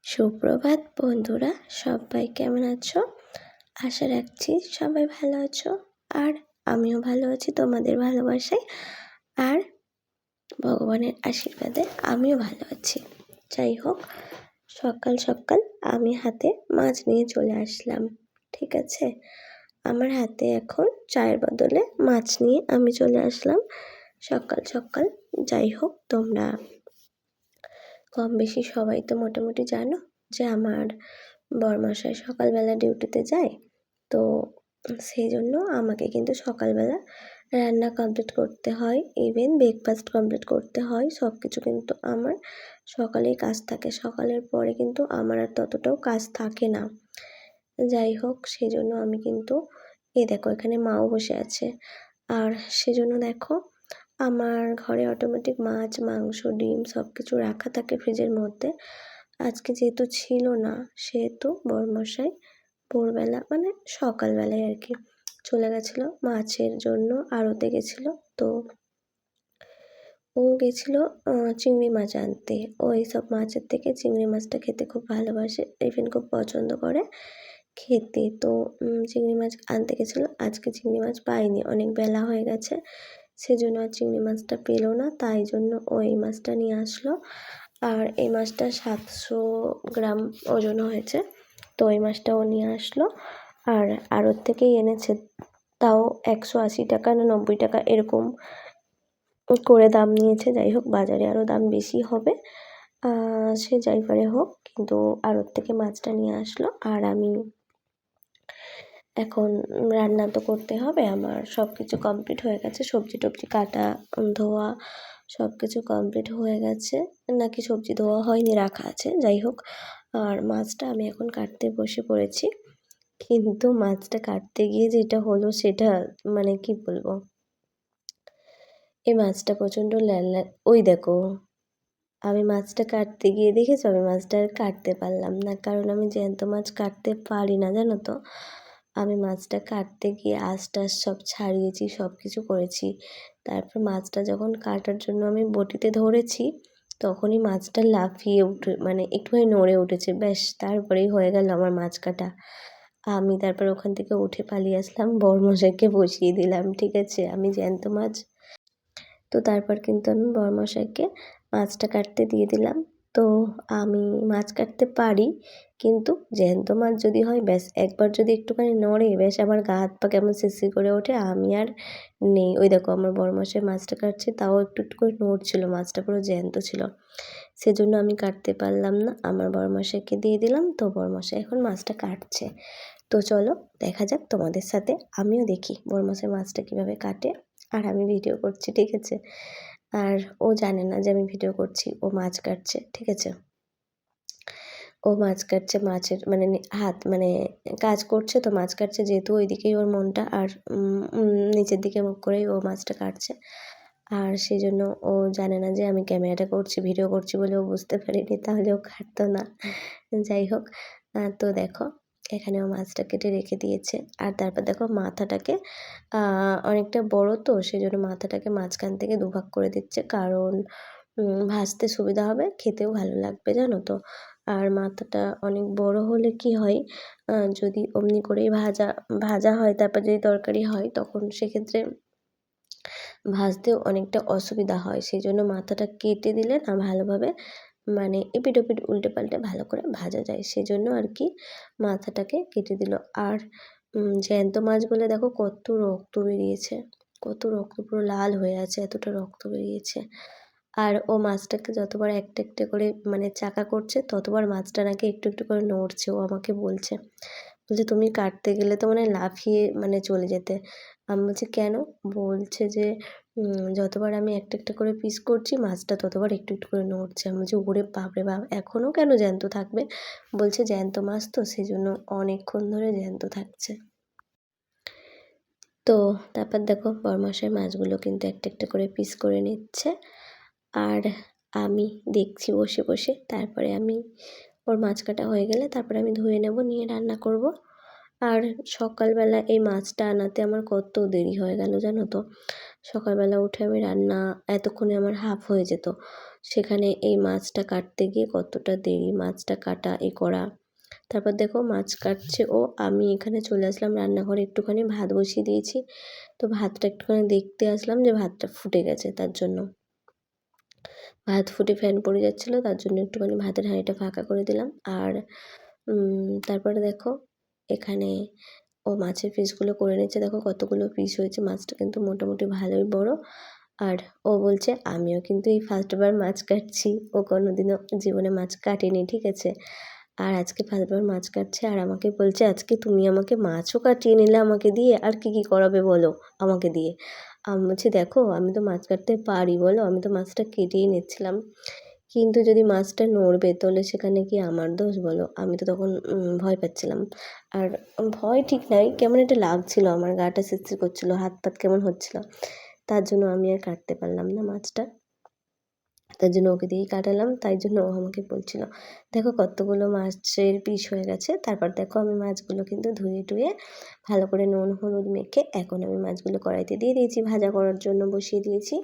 সুপ্রভাত বন্ধুরা, সবাই কেমন আছো? আশা রাখছি সবাই ভালো আছো। আর আমিও ভালো আছি তোমাদের ভালোবাসায় আর ভগবানের আশীর্বাদে আমিও ভালো আছি। যাই হোক, সকাল সকাল আমি হাতে মাছ নিয়ে চলে আসলাম। ঠিক আছে, আমার হাতে এখন চায়ের বদলে মাছ নিয়ে আমি চলে আসলাম সকাল সকাল। যাই হোক, তোমরা কম বেশি সবাই তো মোটামুটি জানো যে আমার বরমশাই সকালবেলা ডিউটিতে যায়। তো সেই জন্য আমাকে কিন্তু সকালবেলা রান্না কমপ্লিট করতে হয়, ইভেন ব্রেকফাস্ট কমপ্লিট করতে হয়। সব কিছু কিন্তু আমার সকালেই কাজ থাকে, সকালের পরে কিন্তু আমার আর ততটাও কাজ থাকে না। যাই হোক, সেই জন্য আমি কিন্তু দেখো এখানে মাও বসে আছে। আর সেজন্য দেখো আমার ঘরে অটোমেটিক মাছ, মাংস, ডিম সব কিছু রাখা থাকে ফ্রিজের মধ্যে। আজকে যেহেতু ছিল না, সেহেতু বরমশাই ভোরবেলা মানে সকালবেলায় আর কি চলে গেছিলো মাছের জন্য, আড়তে গেছিলো। তো ও গেছিলো চিংড়ি মাছ আনতে। ও এইসব মাছের থেকে চিংড়ি মাছটা খেতে খুব ভালোবাসে, ইভেন খুব পছন্দ করে খেতে। তো চিংড়ি মাছ আনতে গেছিলো। আজকে চিংড়ি মাছ পাইনি, অনেক বেলা হয়ে গেছে, সেজন্য আর চিংড়ি মাছটা পেলো না। তাই জন্য ও এই মাছটা নিয়ে আসলো। আর এই মাছটা 700 গ্রাম ওজন হয়েছে। তো এই মাছটা ও নিয়ে আসলো আর আড়ত থেকেই এনেছে। তাও 180 টাকা না 90 টাকা এরকম করে দাম নিয়েছে। যাই হোক, বাজারে আরও দাম বেশি হবে, সে যাই পারে হোক, কিন্তু আড়ত থেকে মাছটা নিয়ে আসলো। আর আমি এখন রান্না তো করতে হবে, আমার সব কিছু কমপ্লিট হয়ে গেছে। সবজি টবজি কাটা, ধোয়া সব কিছু কমপ্লিট হয়ে গেছে, নাকি সবজি ধোয়া হয়নি, রাখা আছে। যাই হোক, আর মাছটা আমি এখন কাটতে বসে পড়েছি। কিন্তু মাছটা কাটতে গিয়ে যেটা হলো সেটা মানে কি বলবো, এই মাছটা প্রচণ্ড ওই দেখো, আমি মাছটা কাটতে গিয়ে দেখেছো আমি মাছটা আর কাটতে পারলাম না, কারণ আমি জ্যান্ত মাছ কাটতে পারি না, জানো তো। আমি মাছটা কাটতে গিয়ে আঁশ টাশ সব ছাড়িয়েছি, সব কিছু করেছি। তারপর মাছটা যখন কাটার জন্য আমি বটিতে ধরেছি, তখনই মাছটা লাফিয়ে উঠে মানে একটুখানি নড়ে উঠেছে, ব্যাস তারপরেই হয়ে গেল আমার মাছ কাটা। আমি তারপর ওখান থেকে উঠে পালিয়ে আসলাম, বরমশাইকে বসিয়ে দিলাম। ঠিক আছে, আমি জ্যান্ত মাছ। তো তারপর কিন্তু আমি বরমশাইকে মাছটা কাটতে দিয়ে দিলাম। তো আমি মাছ কাটতে পারি, কিন্তু জ্যান্ত মাছ যদি হয় ব্যাস একবার যদি একটুখানি নড়ে, ব্যাস আমার গা হাত পা কেমন শিরশির করে ওঠে, আমি আর নেই। ওই দেখো আমার বরমশাই মাছটা কাটছে, তাও একটু একটু করে নড়ছিল, মাছটা পুরো জ্যান্ত ছিল। সেজন্য আমি কাটতে পারলাম না, আমার বরমশাইকে দিয়ে দিলাম। তো বরমশাই এখন মাছটা কাটছে। তো চলো দেখা যাক তোমাদের সাথে, আমিও দেখি বরমশাই মাছটা কীভাবে কাটে। আর আমি ভিডিও করছি, ঠিক আছে। আর ও জানে না যে আমি ভিডিও করছি, ও মাছ কাটছে। ঠিক আছে, ও মাছ কাটছে, মাছের মানে হাত মানে কাজ করছে, তো মাছ কাটছে যেহেতু ওইদিকেই ওর মনটা, আর নিচের দিকে মুখ করেই ও মাছটা কাটছে। আর সেই জন্য ও জানে না যে আমি ক্যামেরাটা করছি, ভিডিও করছি বলে ও বুঝতে পারিনি, তাহলে ও কাটতো না। যাই হোক, তো দেখো এখানে ও মাছটা কেটে রেখে দিয়েছে। আর তারপর দেখো মাথাটাকে অনেকটা বড়, তো সেই জন্য মাথাটাকে মাঝখান থেকে দুভাগ করে দিচ্ছে, কারণ ভাজতে সুবিধা হবে, খেতেও ভালো লাগবে, জানো তো। আর মাথাটা অনেক বড় হলে কি হয়, যদি অমনি করেই ভাজা ভাজা হয়, তারপর যদি তরকারি হয়, তখন সেক্ষেত্রে ভাজতেও অনেকটা অসুবিধা হয়। সেই জন্য মাথাটা কেটে দিলে না ভালোভাবে মানে এপিট ওপিট উল্টে পাল্টে ভালো করে ভাজা যায়, সেজন্য আর কি মাথাটাকে কেটে দিল। আর জ্যান্ত মাছ বলে দেখো কত রক্ত বেরিয়েছে, কত রক্ত, পুরো লাল হয়ে আছে, এতটা রক্ত বেরিয়েছে। আর ও মাছটাকে যতবার একটা একটা করে মানে চাকা করছে, ততবার মাছটা নাকি একটু একটু করে নড়ছে। ও আমাকে বলছে তুমি কাটতে গেলে তো মানে লাফিয়ে মানে চলে যেতে। আমি বলছি কেন? বলছে যে যতবার আমি একটা একটা করে পিস করছি, মাছটা ততবার একটু একটু করে নড়ছে। আমি বলছি ওরে বাপরে বাপ, এখনও কেন জ্যান্ত থাকবে? বলছে জ্যান্ত মাছ তো, সেই জন্য অনেকক্ষণ ধরে জ্যান্ত থাকছে। তো তারপর দেখো বরমশাই মাছগুলো কিন্তু একটা একটা করে পিস করে নিচ্ছে, আর আমি দেখছি বসে বসে। তারপরে আমি ওর মাছ কাটা হয়ে গেলে তারপরে আমি ধুয়ে নেব, নিয়ে রান্না করব। আর সকালবেলা এই মাছটা আনাতে আমার কত দেরি হয়ে গেল জানো তো। সকালবেলা উঠে আমি রান্না, এতক্ষণে আমার হাফ হয়ে যেত। সেখানে এই মাছটা কাটতে গিয়ে কতটা দেরি, মাছটা কাটা এ করা। তারপর দেখো মাছ কাটছে ও, আমি এখানে চলে আসলাম রান্নাঘরে, একটুখানি ভাত বসিয়ে দিয়েছি। তো ভাতটা একটুখানি দেখতে আসলাম যে ভাতটা ফুটে গেছে, তার জন্য ভাত ফুটে ফ্যান পড়ে যাচ্ছিলো, তার জন্য একটুখানি ভাতের হাঁড়িটা ফাঁকা করে দিলাম। আর তারপরে দেখো এখানে ও মাছের পিসগুলো করে নিচ্ছে, দেখো কতগুলো পিস হয়েছে, মাছটা কিন্তু মোটামুটি ভালোই বড়। আর ও বলছে আমিও কিন্তু এই ফার্স্টবার মাছ কাটছি, ও কোনোদিনও জীবনে মাছ কাটেনি, ঠিক আছে। আর আজকে ফার্স্টবার মাছ কাটছে, আর আমাকে বলছে আজকে তুমি আমাকে মাছও কাটিয়ে নিলে আমাকে দিয়ে, আর কী কী করাবে বলো আমাকে দিয়ে। আমি বলছি দেখো আমি তো মাছ কাটতে পারি বলো, আমি তো মাছটা কেটেই নিচ্ছিলাম, কিন্তু যদি মাছটা নড়বে তাহলে সেখানে কি আমার দোষ বলো। আমি তো তখন ভয় পাচ্ছিলাম, আর ভয় ঠিক নয়, কেমন একটা লাগছিলো, আমার গাটা শিরশির করছিলো, হাত পাত কেমন হচ্ছিলো, তার জন্য আমি আর কাটতে পারলাম না মাছটা। তার জন্য ওকে দিয়েই কাটালাম, তাই জন্য ও আমাকে বলছিল দেখো কতগুলো মাছের পিস হয়ে গেছে। তারপর দেখো আমি মাছগুলো কিন্তু ধুয়ে টুয়ে ভালো করে নুন হলুদ মেখে এখন আমি মাছগুলো কড়াইতে দিয়ে দিয়েছি, ভাজা করার জন্য বসিয়ে দিয়েছি।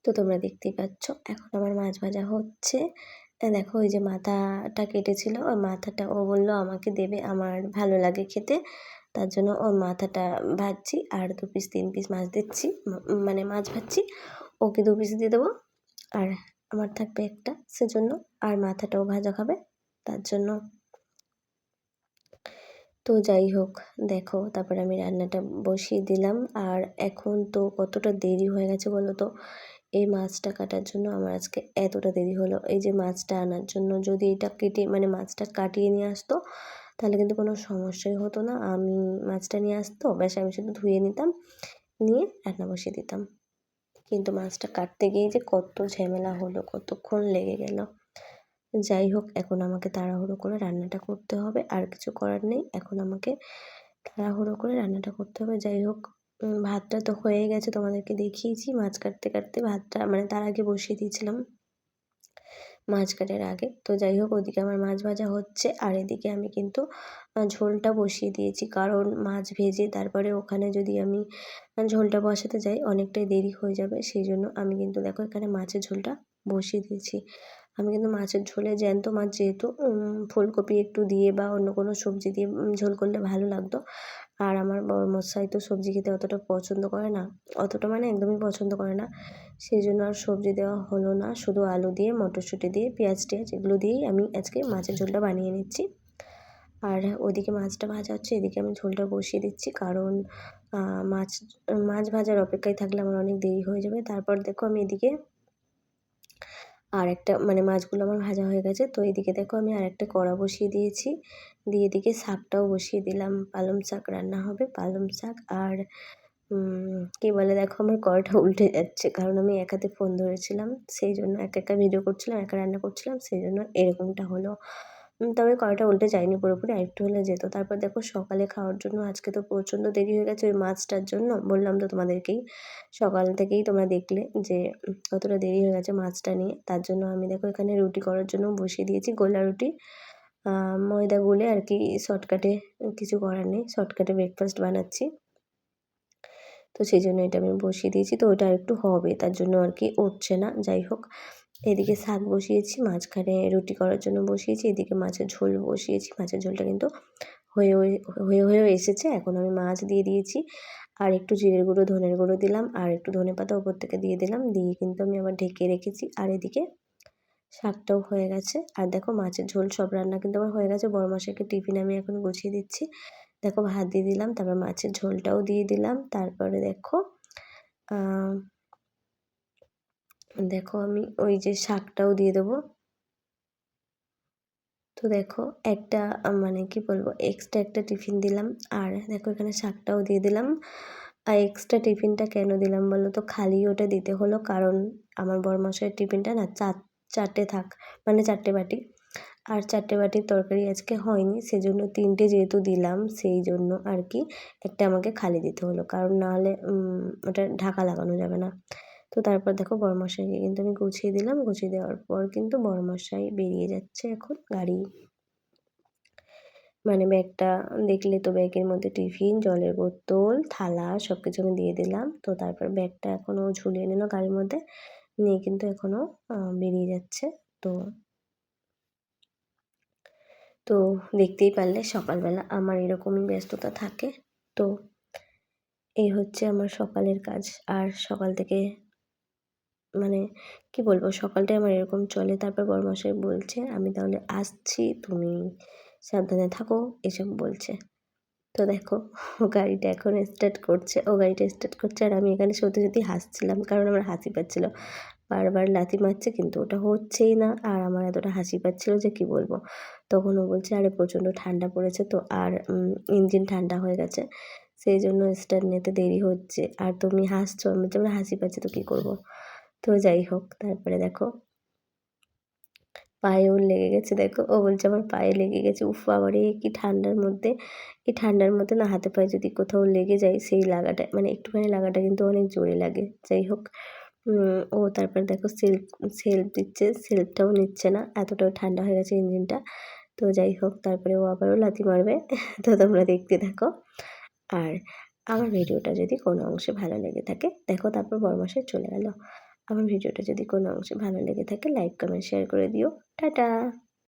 তো তোমরা দেখতেই পাচ্ছ এখন আমার মাছ ভাজা হচ্ছে। দেখো ওই যে মাথাটা কেটেছিল, ওই মাথাটা ও বললো আমাকে দেবে, আমার ভালো লাগে খেতে, তার জন্য ওর মাথাটা ভাজছি, আর 2 পিস 3 পিস মাছ দিচ্ছি, মানে মাছ ভাজছি, ওকে 2 পিস দিয়ে দেবো, আর আমার থাকবে একটা, সেজন্য। আর মাথাটাও ভাজা খাবে, তার জন্য। তো যাই হোক দেখো তারপরে আমি রান্নাটা বসিয়ে দিলাম। আর এখন তো কতটা দেরি হয়ে গেছে বলো তো, এই মাছটা কাটার জন্য আমার আজকে এতটা দেরি হলো। এই যে মাছটা আনার জন্য, যদি এটা কেটে মানে মাছটা কাটিয়ে নিয়ে আসতো তাহলে কিন্তু কোনো সমস্যাই হতো না। আমি মাছটা নিয়ে আসতো, ব্যাস আমি শুধু ধুয়ে নিতাম, নিয়ে রান্না বসিয়ে দিতাম। কিন্তু মাছটা কাটতে গিয়ে যে কত ঝামেলা হলো, কতক্ষণ লেগে গেল। যাই হোক এখন আমাকে তাড়াহুড়ো করে রান্নাটা করতে হবে, আর কিছু করার নেই, এখন আমাকে তাড়াহুড়ো করে রান্নাটা করতে হবে। যাই হোক ভাতটা তো হয়ে গেছে, তোমাদেরকে দেখিয়েছি, মাছ কাটতে কাটতে ভাতটা মানে তার আগে বসিয়ে দিয়েছিলাম, মাছ কাটার আগে। তো যাই হোক ওদিকে আমার মাছ ভাজা হচ্ছে, আর এদিকে আমি কিন্তু ঝোলটা বসিয়ে দিয়েছি, কারণ মাছ ভেজে তারপরে ওখানে যদি আমি ঝোলটা বসাতে যাই অনেকটাই দেরি হয়ে যাবে, সেই জন্য আমি কিন্তু দেখো এখানে মাছের ঝোলটা বসিয়ে দিয়েছি। আমি কিন্তু মাছের ঝোলে জ্যান্ত মাছ যেহেতু ফুলকপি একটু দিয়ে বা অন্য কোনো সবজি দিয়ে ঝোল করলে ভালো লাগতো। আর আমার বড়মশাই তো সবজি খেতে অতটা পছন্দ করে না, অতটা মানে একদমই পছন্দ করে না, সেই জন্য আর সবজি দেওয়া হলো না, শুধু আলু দিয়ে মটরশুঁটি দিয়ে পেঁয়াজ টেয়াজ এগুলো দিয়েই আমি আজকে মাছের ঝোলটা বানিয়ে নিচ্ছি। আর ওদিকে মাছটা ভাজা হচ্ছে, এদিকে আমি ঝোলটা বসিয়ে দিচ্ছি, কারণ মাছ মাছ ভাজার অপেক্ষায় থাকলে আমার অনেক দেরি হয়ে যাবে। তারপর দেখো আমি এদিকে আর একটা মানে মাছগুলো আমার ভাজা হয়ে গেছে, তো এদিকে দেখো আমি আরেকটা কড়া বসিয়ে দিয়েছি, দিয়ে এদিকে শাকটাও বসিয়ে দিলাম, পালং শাক রান্না হবে, পালং শাক। আর কী বলে দেখো আমার কড়াটা উল্টে যাচ্ছে, কারণ আমি এক হাতে ফোন ধরেছিলাম, সেই জন্য একা ভিডিও করছিলাম, একা রান্না করছিলাম, সেই জন্য এরকমটা হলো। তবে কড়াটা উল্টে যায়নি পুরোপুরি, আরেকটু হলে যেত। তারপর দেখো সকালে খাওয়ার জন্য আজকে তো প্রচণ্ড দেরি হয়ে গেছে ওই মাছটার জন্য, বললাম তো তোমাদেরকেই, সকাল থেকেই তোমরা দেখলে যে কতটা দেরি হয়ে গেছে মাছটা নিয়ে। তার জন্য আমি দেখো এখানে রুটি করার জন্য বসিয়ে দিয়েছি, গোলা রুটি, ময়দা গুলে আর কি, শর্টকাটে, কিছু করার নেই, শর্টকাটে ব্রেকফাস্ট বানাচ্ছি। তো সেই জন্য এটা আমি বসিয়ে দিয়েছি, তো ওটা আরেকটু হবে, তার জন্য আর কি উঠছে না। যাই হোক এদিকে শাক বসিয়েছি, মাঝখানে রুটি করার জন্য বসিয়েছি, এদিকে মাছের ঝোল বসিয়েছি, মাছের ঝোলটা কিন্তু হয়েও এসেছে। এখন আমি মাছ দিয়ে দিয়েছি, আর একটু জিরের গুঁড়ো ধনের গুঁড়ো দিলাম, আর একটু ধনেপাতা ওপর থেকে দিয়ে দিলাম, দিয়ে কিন্তু আমি আবার ঢেকে রেখেছি। আর এদিকে শাকটাও হয়ে গেছে, আর দেখো মাছের ঝোল সব রান্না কিন্তু আমার হয়ে গেছে। বড়মশাইকে টিফিন আমি এখন গুছিয়ে দিচ্ছি। দেখো ভাত দিয়ে দিলাম, তারপর মাছের ঝোলটাও দিয়ে দিলাম, তারপরে দেখো আমি ওই যে শাকটাও দিয়ে দেবো। তো দেখো একটা মানে কি বলবো, এক্সট্রা একটা টিফিন দিলাম, আর দেখো এখানে শাকটাও দিয়ে দিলাম। আর এক্সট্রা টিফিনটা কেন দিলাম বলো তো, খালি ওটা দিতে হলো কারণ আমার বড়মশাইয়ের টিফিনটা না চারটে মানে 4টে বাটি, আর 4টে বাটির তরকারি আজকে হয়নি, সেজন্য 3টে যেহেতু দিলাম সেই জন্য আর কি একটা আমাকে খালি দিতে হলো, কারণ নাহলে ওটা ঢাকা লাগানো যাবে না। তো তারপর দেখো বড়মশাইকে কিন্তু আমি গুছিয়ে দিলাম, গুছিয়ে দেওয়ার পর কিন্তু বড়মশাই বেরিয়ে যাচ্ছে এখন গাড়ি মানে ব্যাগটা দেখলে তো ব্যাগের মধ্যে টিফিন, জলের বোতল, থালা সব কিছু আমি দিয়ে দিলাম। তো তারপর ব্যাগটা এখনও ঝুলিয়ে নিল গাড়ির মধ্যে, নিয়ে কিন্তু এখনও বেরিয়ে যাচ্ছে। তো তো দেখতেই পারলে সকালবেলা আমার এরকমই ব্যস্ততা থাকে। তো এই হচ্ছে আমার সকালের কাজ। আর সকাল থেকে মানে কি বলবো, সকালটাই আমার এরকম চলে। তারপর বড়মশাই বলছে, "আমি তাহলে আসছি, তুমি সাবধানে থাকো", এসব বলছে। তো দেখো ও গাড়িটা এখন স্টার্ট করছে, ও গাড়িটা স্টার্ট করছে আর আমি এখানে সত্যি, সত্যি হাসছিলাম। কারণ আমার হাসি পাচ্ছিল। বারবার লাথি মারছে কিন্তু ওটা হচ্ছেই না। আর আমার এতটা হাসি পাচ্ছিল যে কি বলবো। তখন ও বলছে, "আরে প্রচণ্ড ঠান্ডা পড়েছে তো, আর ইঞ্জিন ঠান্ডা হয়ে গেছে। সেই জন্য স্টার্ট নিতে দেরি হচ্ছে। আর তুমি হাসছো।" আমি বলছি, "আমার হাসি পাচ্ছে তো কী করবো?" তো যাই হোক, তারপরে দেখো পায়ে ওর লেগে গেছে দেখো। ও বলছে আমার পায়ে লেগে গেছে। উফ বাবারে কি ঠান্ডার মধ্যে, এই ঠান্ডার মধ্যে না হাতে পায়ে যদি কোথাও লেগে যায় সেই লাগাটা মানে একটুখানি লাগাটা কিন্তু অনেক জোরে লাগে। যাই হোক ও তারপরে দেখো সেলফ দিচ্ছে, সেলফটাও নিচ্ছে না। এতটাও ঠান্ডা হয়ে গেছে ইঞ্জিনটা। তো যাই হোক তারপরে ও আবারও লাথি মারবে। তো তোমরা দেখতে থাকো। আর আমার ভিডিওটা যদি কোনো অংশে ভালো লেগে থাকে, দেখো তারপর বড়মশাই চলে গেল। আমার ভিডিওটা যদি কোনো অংশে ভালো লেগে থাকে লাইক, কমেন্ট, শেয়ার করে দিও। টাটা।